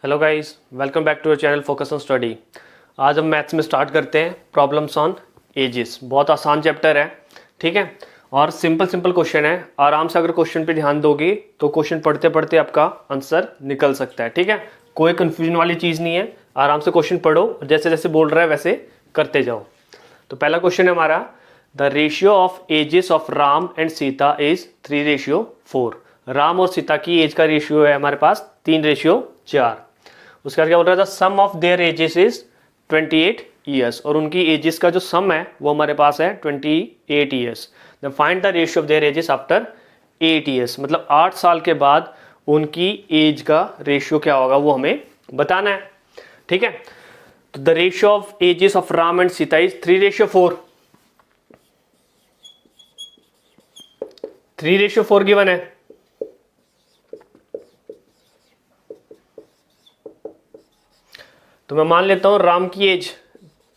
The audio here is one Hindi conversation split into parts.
Hello guys, welcome back to your channel focus on study. आज हम मैथ्स में स्टार्ट करते हैं प्रॉब्लम्स ऑन एजेस। बहुत आसान चैप्टर है, ठीक है, और सिंपल क्वेश्चन है। आराम से अगर क्वेश्चन पे ध्यान दोगे तो क्वेश्चन पढ़ते पढ़ते आपका आंसर निकल सकता है, ठीक है। कोई कंफ्यूजन वाली चीज़ नहीं है, आराम से क्वेश्चन पढ़ो, जैसे जैसे बोल रहा है वैसे करते जाओ। तो पहला क्वेश्चन है हमारा, the ratio of ages of Ram and Sita is 3:4। Ram और सीता की एज का रेशियो है हमारे पास 3:4। उसके बाद क्या बोल रहा था, sum of their ages is 28 years, और उनकी एजेस का जो सम है वो हमारे पास है 28 years. Then find the ratio of their ages after 8 years, मतलब 8 साल के बाद उनकी एज का रेशियो क्या होगा वो हमें बताना है, ठीक है। तो the ratio of ages of Ram and Sita is 3:4। 3:4 given है। तो मैं मान लेता हूं राम की एज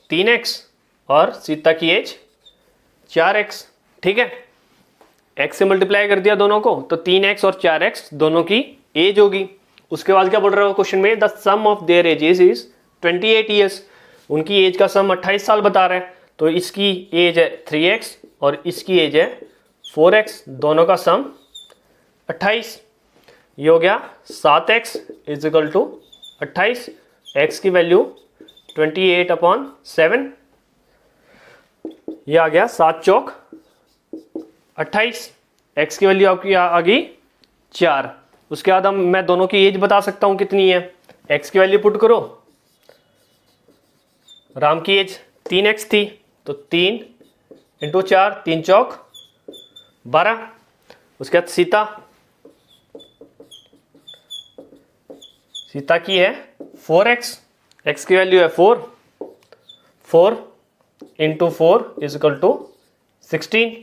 3x और सीता की एज 4x, ठीक है। x से मल्टीप्लाई कर दिया दोनों को, तो 3x और 4x दोनों की एज होगी। उसके बाद क्या बोल रहा है क्वेश्चन में, the sum of their ages is 28 years. उनकी एज का सम 28 साल बता रहा है, तो इसकी एज है 3x और इसकी एज है 4x, दोनों का सम 28। ये हो गया 7x is equal to 28। x की वैल्यू 28/7, ये आ गया 7 चौक 28। x की वैल्यू आपकी आ गई 4। उसके बाद मैं दोनों की एज बता सकता हूं कितनी है। x की वैल्यू पुट करो, राम की एज 3x थी, तो 3 × 4, 3 चौक 12। उसके बाद सीता की है 4x, x की वैल्यू है 4 × 4 = 16।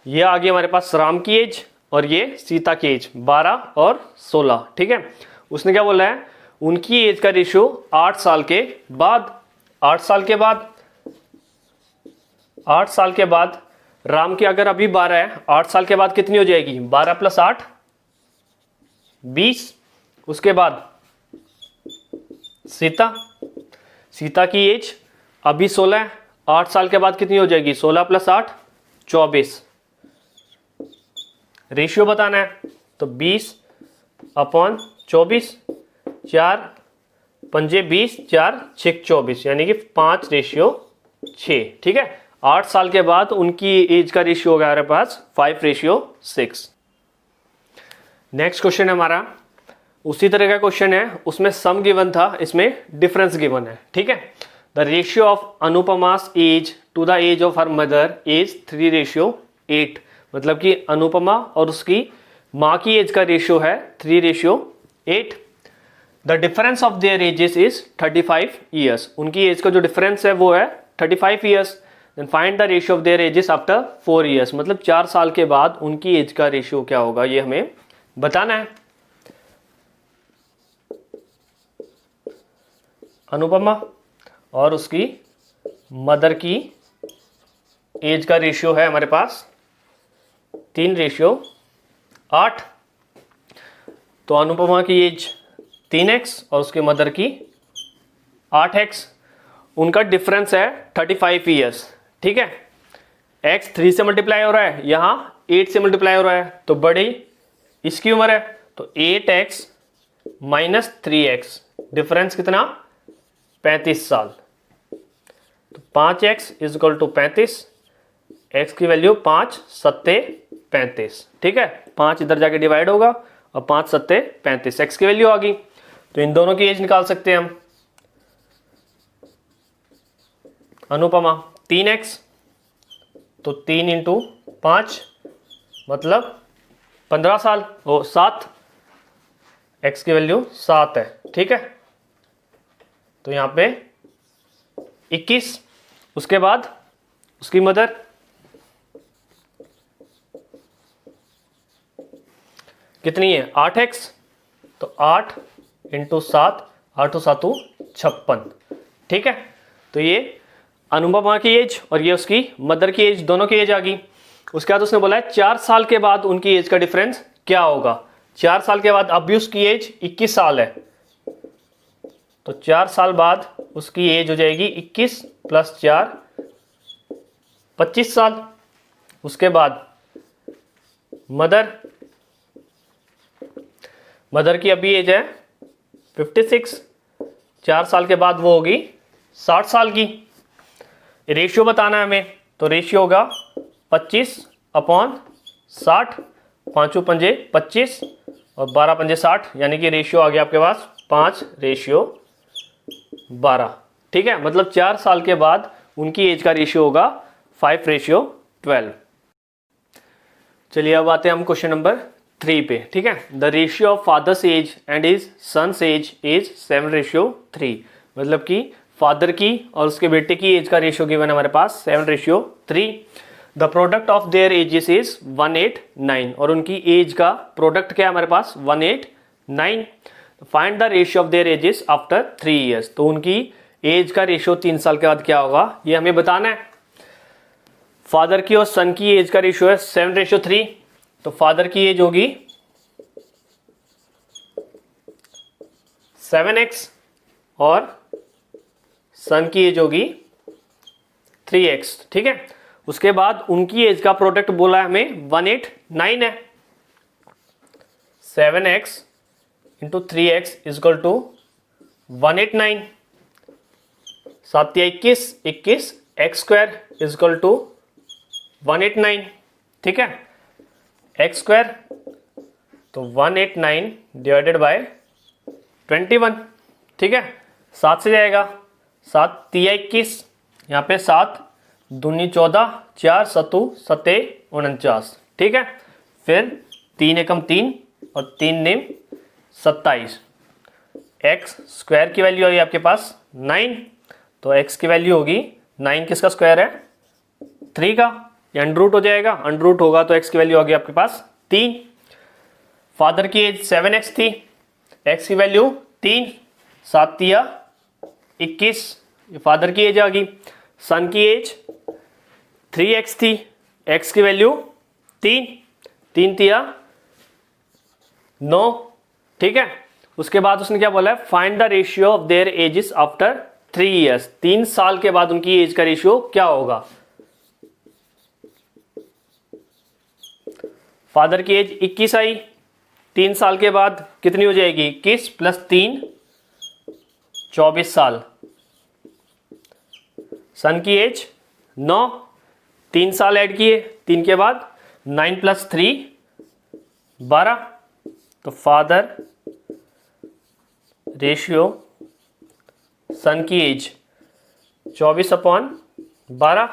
ये आ गई हमारे पास राम की एज, और ये सीता की एज 12 और 16, ठीक है। उसने क्या बोला है, उनकी एज का रेशियो 8 साल के बाद। 8 साल के बाद राम की अगर अभी 12 है, 8 साल के बाद कितनी हो जाएगी, 12 + 8 20। उसके बाद सीता की एज अभी 16 है, 8 साल के बाद कितनी हो जाएगी, 16 + 8 24। रेशियो बताना है, तो 20/24, 4 पंजे 20, 4 6 24, यानी कि 5:6, ठीक है। 8 साल के बाद उनकी एज का रेशियो होगा हमारे पास 5:6। नेक्स्ट क्वेश्चन है हमारा, उसी तरह का क्वेश्चन है, उसमें सम गिवन था, इसमें डिफरेंस गिवन है, ठीक है। The ratio of Anupama's age to the age of her mother is 3:8, मतलब कि अनुपमा और उसकी माँ की एज का रेशियो है 3:8। The difference of their ages is 35 years, उनकी एज का जो डिफरेंस है वो है 35 years. Then find the ratio of their ages after 4 years, मतलब 4 साल के बाद उनकी एज का रेशियो क्या होगा ये हमें बताना है। अनुपमा और उसकी मदर की एज का रेशियो है हमारे पास 3:8। तो अनुपमा की एज 3x और उसके मदर की 8x, उनका डिफरेंस है 35 ईयर्स, ठीक है। x 3 से मल्टीप्लाई हो रहा है, यहाँ 8 से मल्टीप्लाई हो रहा है, तो बड़ी इसकी उम्र है, तो 8x - 3x, डिफरेंस कितना, 35 साल। तो 5x = 35, x की वैल्यू 5 × 7 = 35, ठीक है। 5 इधर जाके डिवाइड होगा और 5 × 7 = 35, x की वैल्यू आ गई। तो इन दोनों की एज निकाल सकते हैं हम। अनुपमा 3x, तो 3 × 5 मतलब 15 साल, वो 7, x की वैल्यू 7 है, ठीक है। तो यहां पे 21। उसके बाद उसकी मदर कितनी है, 8x, तो 8 × 7, 8 × 7 = 56, ठीक है। तो ये अनुपमा की एज और ये उसकी मदर की एज, दोनों की एज आ गई। उसके बाद उसने बोला है 4 साल के बाद उनकी एज का डिफरेंस क्या होगा। 4 साल के बाद अभी उसकी एज 21 साल है, तो 4 साल बाद उसकी एज हो जाएगी 21 + 4 25 साल। उसके बाद मदर की अभी एज है 56, 4 साल के बाद वो होगी 60 साल की। रेशियो बताना है हमें, तो रेशियो होगा 25/60, 5 पंजे 25 और 12 पंजे 60, यानी कि रेशियो आ गया आपके पास 5:12। ठीक है, मतलब 4 साल के बाद उनकी एज का रेशियो होगा 5:12। चलिए अब आते हैं हम क्वेश्चन नंबर 3 पे। ठीक है, the ratio of father's age and his son's age is 7:3। मतलब कि फादर की और उसके बेटे की एज का रेशियो गिवन है हमारे पास 7:3। The product of their ages is 189, और उनकी एज का प्रोडक्ट क्या है हमारे पास 189। Find the ratio of their ages after 3 years. तो उनकी एज का रेशियो 3 साल के बाद क्या होगा ये हमें बताना है। फादर की और सन की एज का रेशियो है 7:3, तो फादर की एज होगी 7x और सन की एज होगी 3x। ठीक है, उसके बाद उनकी एज का प्रोडक्ट बोला है हमें 189 है। 7x × 3x = 189। 7 या 21, 21 x² = 189। ठीक है, x², तो 189 / 21। ठीक है, 7 से जाएगा, 7 × 21, यहाँ पे 7 दूनी 14, 4 सतु 7 49। ठीक है, फिर 3 एकम 3 और 3 निम 27। x² की वैल्यू आई आपके पास 9, तो x की वैल्यू होगी 9 किसका स्क्वायर है 3 का, ये अंडर हो जाएगा, अंडर होगा तो x की वैल्यू होगी आपके पास 3। फादर की एज 7x थी, x की वैल्यू 3, 7 × 21, ये फादर की एज आ गई। सन की एज 3x थी, x की वैल्यू 3, 3 × 9। ठीक है, उसके बाद उसने क्या बोला है, find the ratio of their ages after 3 years. 3 साल के बाद उनकी एज का रेशियो क्या होगा। फादर की एज 21 आई, 3 साल के बाद कितनी हो जाएगी 21 + 3 24 साल। सन की एज 9, 3 साल ऐड किए 3 के बाद 9 + 3 12, तो फादर रेशियो सन की एज 24/12,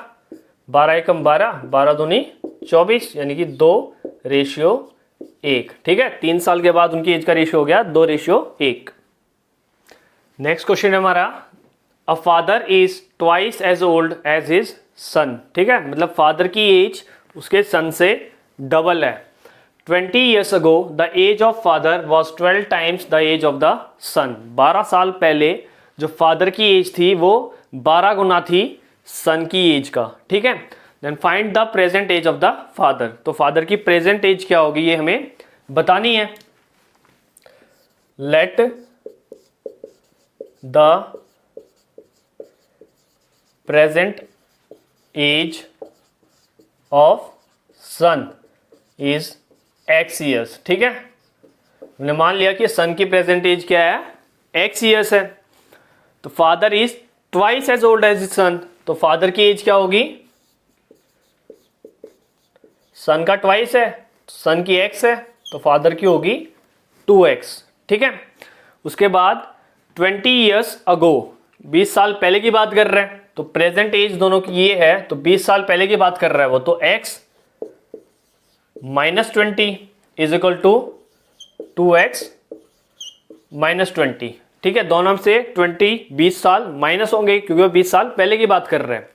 12 एकम 12, 12 दूनी 24, यानी कि 2:1। ठीक है, 3 साल के बाद उनकी एज का रेशियो हो गया 2:1। नेक्स्ट क्वेश्चन है हमारा, a father is twice as old as his son. ठीक है, मतलब फादर की एज उसके सन से डबल है। 20 years ago the age of father was 12 times the age of the son। 12 साल पहले जो फादर की एज थी वो 12 गुना थी सन की एज का। ठीक है, then find the present age of the father. तो फादर की प्रेजेंट एज क्या होगी ये हमें बतानी है। Let the present age of son is x years. ठीक है, हमने मान लिया कि सन की प्रेजेंट एज क्या है x ईयर्स है, तो father is twice as old age son, तो फादर की एज क्या होगी, सन का ट्वाइस है, सन की x है, तो फादर की होगी 2x। ठीक है, उसके बाद 20 years ago 20 साल पहले की बात कर रहे हैं, तो प्रेजेंट एज दोनों की ये है, तो 20 साल पहले की बात कर रहा है वो, तो x -20 is equal to 2x -20। ठीक है, दोनों से 20 साल माइनस होंगे क्योंकि वो 20 साल पहले की बात कर रहे हैं।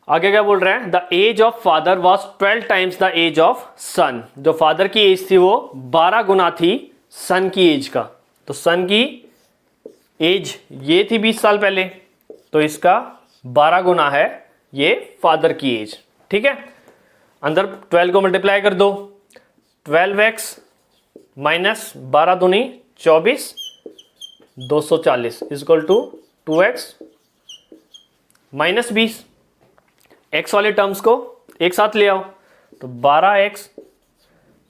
आगे क्या बोल रहे हैं, the age of father was 12 times the age of son. जो फादर की एज थी वो 12 गुना थी सन की एज का, तो सन की एज ये थी 20 साल पहले, तो इसका 12 गुना है ये फादर की एज। ठीक है, अंदर 12 को मल्टीप्लाई कर दो, 12x माइनस 12 दूनी 24 240 is equal to 2x minus 20। x वाले टर्म्स को एक साथ ले आओ तो 12x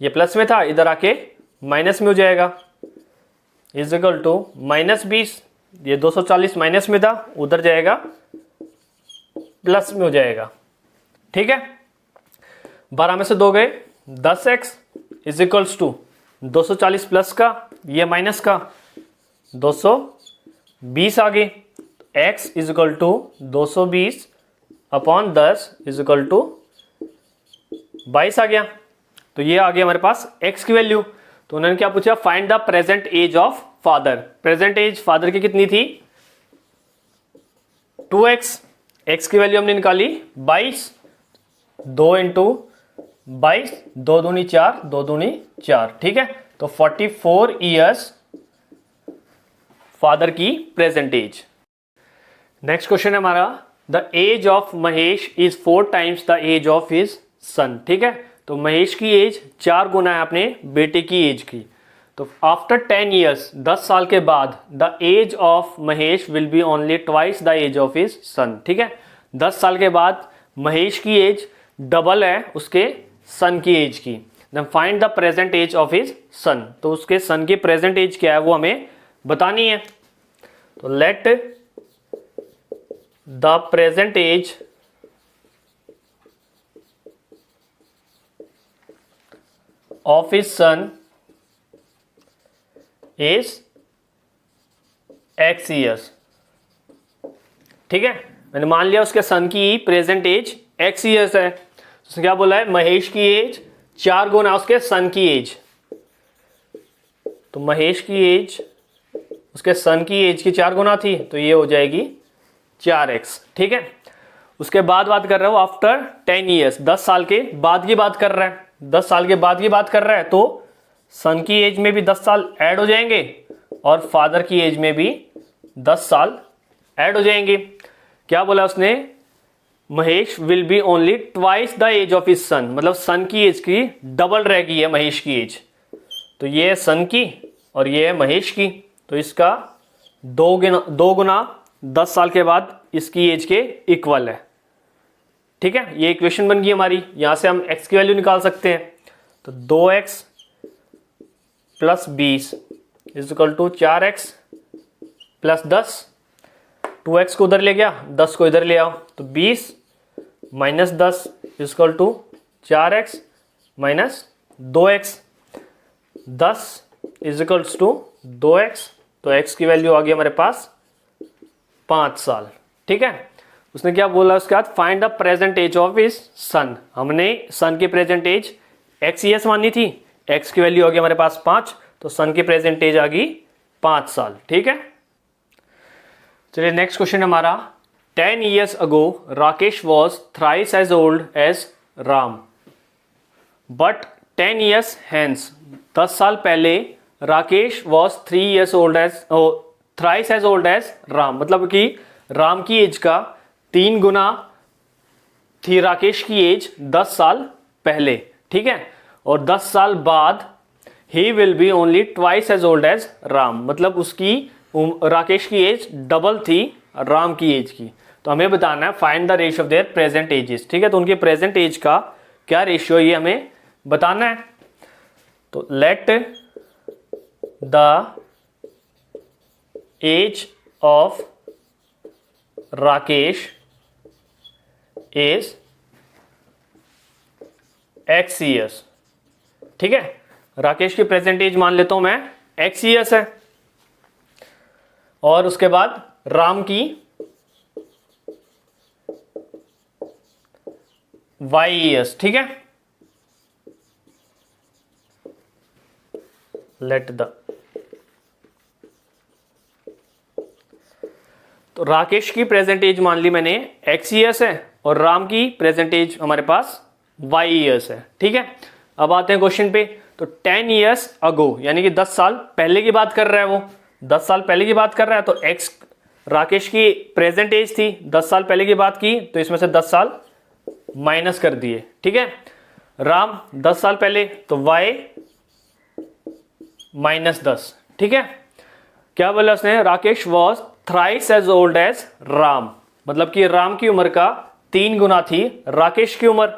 ये प्लस में था, इधर आके माइनस में हो जाएगा, इजकल टू माइनस 20। ये 240 माइनस में था, उधर जाएगा प्लस में हो जाएगा। ठीक है, 12 में से 2 गए, 10x is equals to 240 plus का ये माइनस का 220 आ गए। x is equal to 220 upon 10 is equal to 22 आ गया। तो ये आ गया हमारे पास x की वैल्यू। तो उन्होंने क्या पूछा, find the present age of father. Present age father की कितनी थी 2x, x की वैल्यू हमने निकाली 22, 2 इंटू 22, 2 दूनी 4, 2 दूनी 4। ठीक है, तो 44 ईयर्स फादर की प्रेजेंट एज। नेक्स्ट क्वेश्चन है हमारा, the age of Mahesh is 4 times the age of his son. ठीक है, तो महेश की एज 4 गुना है अपने बेटे की एज की। तो आफ्टर 10 ईयर्स 10 साल के बाद the age of Mahesh will be only twice the age of his son. ठीक है, 10 साल के बाद महेश की एज डबल है उसके सन की एज की। Then find the present age of his son. तो उसके सन की प्रेजेंट एज क्या है वो हमें बतानी है। तो let the present age of his son is x years. ठीक है, मैंने मान लिया उसके सन की प्रेजेंट एज x ईयर्स है। उसने क्या बोला है, महेश की एज 4 गुना उसके सन की एज। तो महेश की एज उसके सन की एज की 4 गुना थी, तो ये हो जाएगी 4x। ठीक है, उसके बाद बात कर रहा हूं आफ्टर 10 ईयर्स, 10 साल के बाद की बात कर रहा है। 10 साल के बाद की बात कर रहा है तो सन की एज में भी 10 साल ऐड हो जाएंगे और फादर की एज में भी 10 साल ऐड हो जाएंगे। क्या बोला उसने, Mahesh will be only twice the age of his son, मतलब सन की एज की डबल रह गई है महेश की एज। तो ये है सन की और ये है महेश की, तो इसका 2 गुना 10 साल के बाद इसकी एज के इक्वल है। ठीक है, ये इक्वेशन बन गई हमारी। यहां से हम x की वैल्यू निकाल सकते हैं। तो 2x plus 20 is equal to 4x plus 10। 2x को उधर ले गया, 10 को इधर ले आओ, तो 20 minus 10 is equal to 4x minus 2x। 10 is equals to 2x, तो x की वैल्यू आ गई हमारे पास 5 साल। ठीक है, उसने क्या बोला उसके बाद, find the present age of his son. हमने सन की प्रेजेंट एज x ईयर्स मानी थी, x की वैल्यू आ गई हमारे पास 5, तो सन की प्रेजेंट एज आ गई 5 साल। ठीक है, चलिए नेक्स्ट क्वेश्चन हमारा, 10 years ago Rakesh was thrice as old as Ram, but 10 years hence 10 साल पहले Rakesh was 3 years old as thrice as old as Ram, मतलब कि राम की एज का 3 गुना थी राकेश की एज 10 साल पहले। ठीक है, और 10 साल बाद he will be only twice as old as Ram, मतलब उसकी राकेश की एज डबल थी राम की एज की। तो हमें बताना है find the ratio of there present ages. ठीक है, तो उनके प्रेजेंट एज का क्या रेशियो ये हमें बताना है। तो let the age of Rakesh is x years. ठीक है, राकेश की प्रेजेंट एज मान लेता हूं मैं x ईयर्स है, और उसके बाद राम की y ईयर्स। ठीक है, लेट द, तो राकेश की प्रेजेंट एज मान ली मैंने x ईयर्स है और राम की प्रेजेंट एज हमारे पास y ईयर्स है। ठीक है, अब आते हैं क्वेश्चन पे। तो 10 years ago यानी कि 10 साल पहले की बात कर रहा है, वो 10 साल पहले की बात कर रहा है, तो x राकेश की प्रेजेंट एज थी, 10 साल पहले की बात की, तो इसमें से 10 साल माइनस कर दिए। ठीक है, राम 10 साल पहले, तो y -10। ठीक है, क्या बोला उसने, Rakesh was thrice as old as Ram, मतलब कि राम की उम्र का 3 गुना थी राकेश की उम्र।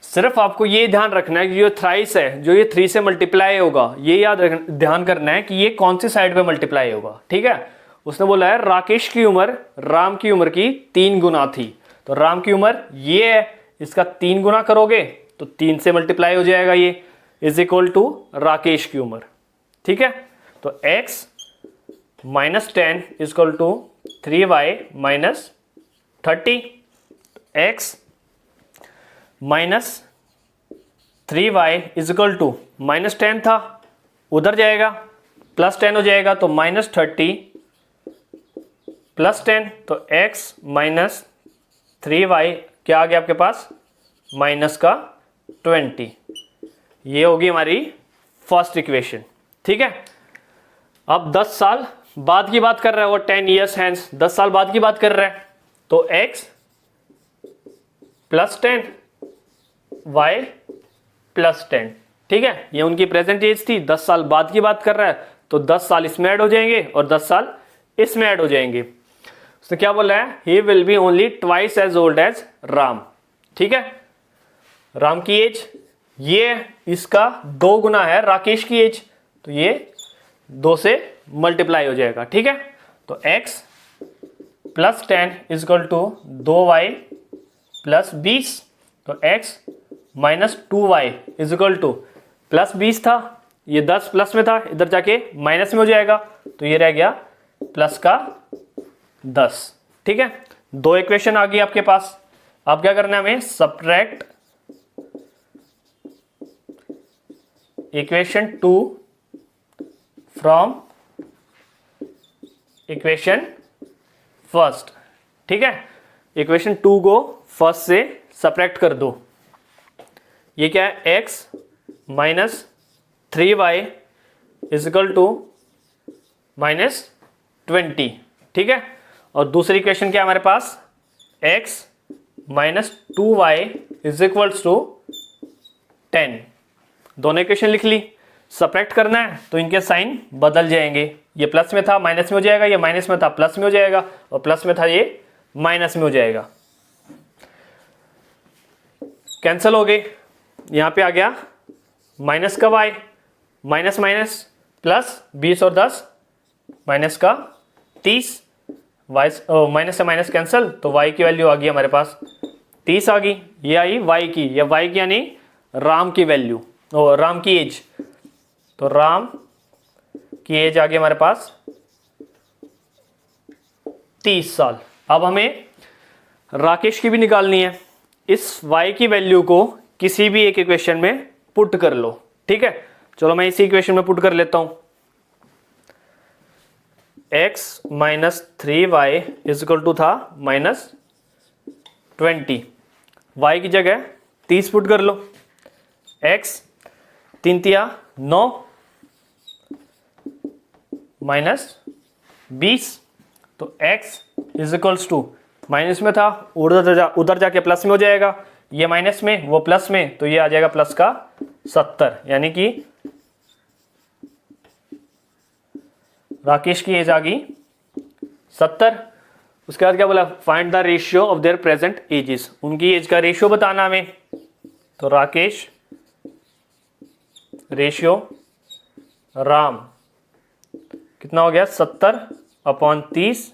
सिर्फ आपको ये ध्यान रखना है कि जो थ्राइस है, जो ये 3 से मल्टीप्लाई होगा, ये ध्यान करना है कि ये कौन सी साइड पे मल्टीप्लाई होगा। ठीक है, उसने बोला है राकेश की उम्र राम की उम्र की 3 गुना थी, तो राम की उम्र ये है, इसका 3 गुना करोगे तो 3 से मल्टीप्लाई हो जाएगा, ये इज इक्वल टू राकेश की उम्र। ठीक है, तो x -10 is equal to 3y -30। x -3y is equal to -10 था, उधर जाएगा +10 हो जाएगा, तो -30 +10, तो x -3y क्या आ गया आपके पास, -20। ये होगी हमारी फर्स्ट इक्वेशन। ठीक है, अब 10 साल बाद की बात कर रहा है वो, 10 years hence, 10 साल बाद की बात कर रहा है, तो x +10 y +10। ठीक है, ये उनकी प्रेजेंट एज थी, 10 साल बाद की बात कर रहा है, तो 10 साल इसमें ऐड हो जाएंगे और 10 साल इसमें ऐड हो जाएंगे। उसने क्या बोला है, he will be only twice as old as Ram. ठीक है, राम की एज ये, इसका 2 गुना है राकेश की एज, तो ये 2 से मल्टीप्लाई हो जाएगा। ठीक है, तो x +10 is equal to 2y +20, तो x -2y is equal to +20 था, ये 10 प्लस में था, इधर जाके माइनस में हो जाएगा, तो ये रह गया प्लस का 10। ठीक है, 2 इक्वेशन आ गई आपके पास। अब क्या करना है हमें, subtract equation 2 from equation first. ठीक है, इक्वेशन 2 को फर्स्ट से सब्ट्रैक्ट कर दो। ये क्या है, x -3y is equal to -20। ठीक है, और दूसरी इक्वेशन क्या है हमारे पास, x -2y is equals to 10। दोनों इक्वेशन लिख ली, सब्ट्रैक्ट करना है तो इनके साइन बदल जाएंगे, ये प्लस में था माइनस में हो जाएगा, ये माइनस में था प्लस में हो जाएगा, और प्लस में था ये माइनस में हो जाएगा, कैंसिल हो गए। यहां पे आ गया माइनस का y, माइनस माइनस प्लस 20 और 10 माइनस का 30, y माइनस से माइनस कैंसिल, तो y की वैल्यू आ गई हमारे पास 30 आ गई, ये आई y की, ये y की यानी राम की वैल्यू, राम की एज, तो राम की एज आ गई हमारे पास 30 साल। अब हमें राकेश की भी निकालनी है, इस y की वैल्यू को किसी भी एक इक्वेशन में पुट कर लो। ठीक है, चलो मैं इसी इक्वेशन में पुट कर लेता हूं, x -3y is equal to था -20, y की जगह 30 पुट कर लो, x 3 तिया 9 -20, तो x is equals to, minus में था उधर जाके प्लस में हो जाएगा, ये माइनस में वो प्लस में, तो ये आ जाएगा प्लस का 70, यानी कि राकेश की एज आ गई 70। उसके बाद क्या बोला, find the ratio of there present ages, उनकी एज का रेशियो बताना हमें, तो राकेश रेशियो राम कितना हो गया, 70/30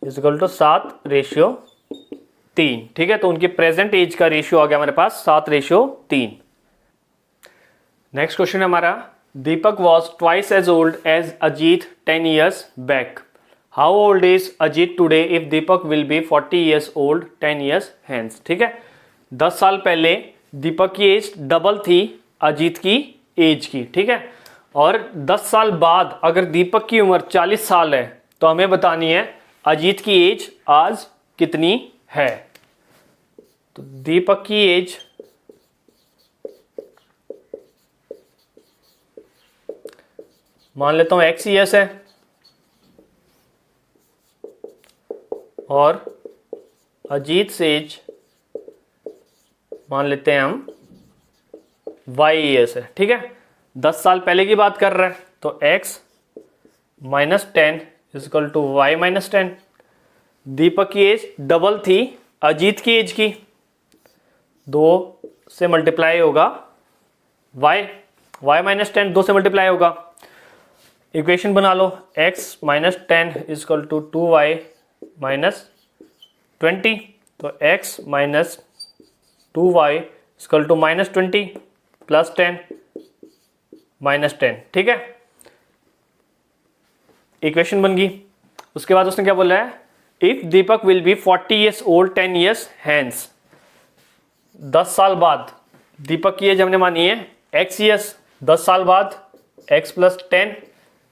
इज इक्वल टू 7/3। ठीक है, तो उनकी प्रेजेंट एज का रेशियो आ गया हमारे पास 7/3। नेक्स्ट क्वेश्चन है हमारा, Deepak was twice as old age Ajit 10 years back, how old is Ajit today if Deepak will be 40 years old 10 years hence। ठीक है, 10 साल पहले दीपक की एज डबल थी अजीत की एज की। ठीक है, और 10 साल बाद अगर दीपक की उम्र 40 साल है, तो हमें बतानी है अजीत की एज आज कितनी है। तो दीपक की एज मान लेता हूं x years है, और अजीत से एज मान लेते हैं हम y years है। ठीक है, 10 साल पहले की बात कर रहा है, तो x minus 10 is equal to y minus 10। Deepak की एज डबल थी अजीत की एज की, 2 से मल्टीप्लाई होगा y माइनस 10 2 से मल्टीप्लाई होगा। इक्वेशन बना लो, x minus 10 is equal to 2y minus 20। तो x minus 2y is equal to minus 20 plus 10 minus 10। ठीक है, इक्वेशन बन गई। उसके बाद उसने क्या बोला है, if Deepak will be 40 years old 10 years hence. 10 साल बाद दीपक की एज हमने मानी है x ईयर्स, 10 साल बाद x प्लस 10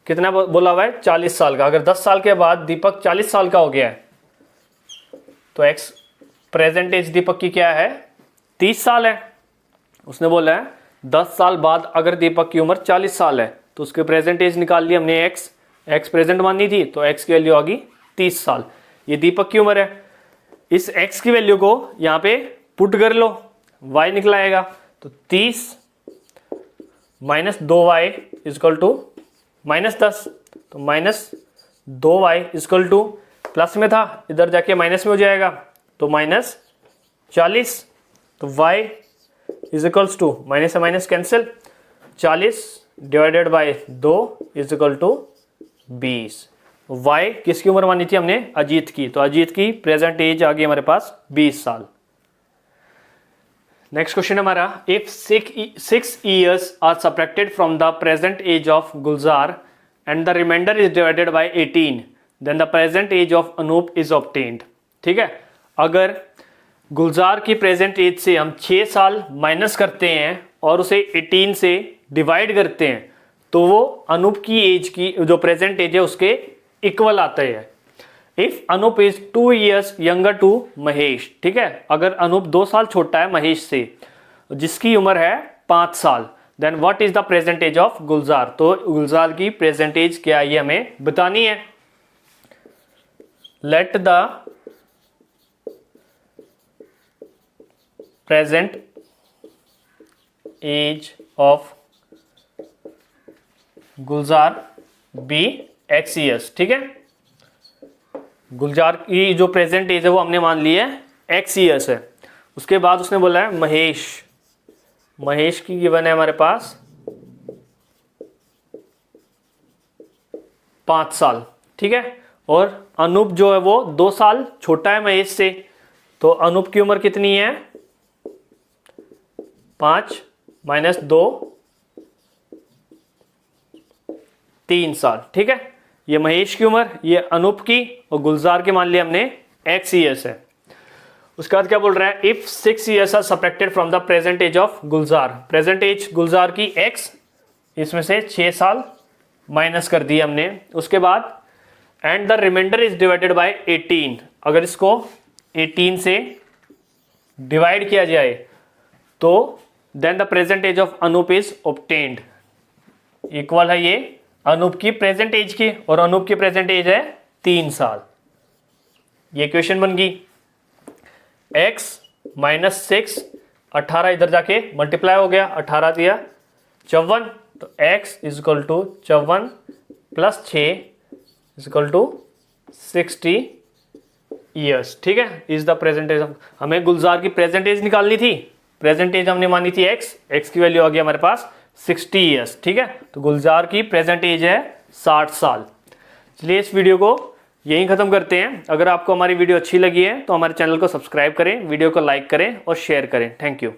कितना बोला हुआ है, 40 साल का। अगर 10 साल के बाद दीपक 40 साल का हो गया है तो x प्रेजेंट एज दीपक की क्या है, 30 साल है। उसने बोला है 10 साल बाद अगर दीपक की उम्र 40 साल है तो उसके प्रेजेंट एज निकाल ली हमने x प्रेजेंट मानी थी, तो x की वैल्यू आ गई 30 साल। ये दीपक की उम्र है। इस x की वैल्यू को यहाँ पे पुट कर लो, y निकला आएगा। तो 30 minus 2y is equal to minus 10, तो minus 2y is equal two plus में था, इधर जाके माइनस में हो जाएगा, तो माइनस 40। तो y is equals to, minus से minus cancel, 40 divided by 2 is equal to 20। y किसकी उम्र मानी थी हमने, अजीत की, तो अजीत की प्रेजेंट एज आ गई हमारे पास 20 साल। नेक्स्ट क्वेश्चन हमारा, if 6 years are subtracted from the present age of Gulzar and the remainder is divided by 18 then the present age of Anoop is obtained. ठीक है, अगर गुलजार की प्रेजेंट एज से हम 6 साल माइनस करते हैं और उसे 18 से डिवाइड करते हैं तो वो अनूप की एज की जो प्रेजेंट एज है उसके इक्वल आता है। If Anoop is 2 years younger to Mahesh. ठीक है, अगर अनूप 2 साल छोटा है महेश से जिसकी उम्र है 5 साल, then what is the present age of Gulzar. तो गुलजार की प्रेजेंट एज क्या है ये हमें बतानी है। Let the present age of Gulzar be x years। ठीक है, गुलजार की जो प्रेजेंट एज है वो हमने मान ली है x years है। उसके बाद उसने बोला है महेश की गिवन है हमारे पास 5 साल। ठीक है, और अनूप जो है वो 2 साल छोटा है महेश से, तो अनूप की उम्र कितनी है, 5 माइनस 2 3 साल। ठीक है, ये महेश की उम्र, ये अनूप की, और गुलजार के मान लिया हमने x years है। उसके बाद क्या बोल रहा है, if 6 years are subtracted from the present age of Gulzar. Present age Gulzar की x, इसमें से 6 साल माइनस कर दिए हमने। उसके बाद and the remainder is divided by 18। अगर इसको 18 से डिवाइड किया जाए तो then the present age of Anoop is obtained. Equal है ये अनूप की प्रेजेंट एज की, और अनूप की प्रेजेंट एज है 3 साल। ये क्वेश्चन बन गई। x माइनस 6, 18 इधर जाके मल्टीप्लाई हो गया, 18 दिया 54, तो x is equal to 54 plus 6 is equal to 60 years. ठीक है, इज द प्रेजेंट एज। हमें गुलजार की प्रेजेंट एज निकालनी थी, प्रेजेंट एज हमने मानी थी x की वैल्यू आ गई हमारे पास 60 ईयर्स। ठीक है, तो गुलजार की प्रेजेंट एज है 60 साल। चलिए इस वीडियो को यहीं खत्म करते हैं। अगर आपको हमारी वीडियो अच्छी लगी है तो हमारे चैनल को सब्सक्राइब करें, वीडियो को लाइक करें और शेयर करें। Thank you.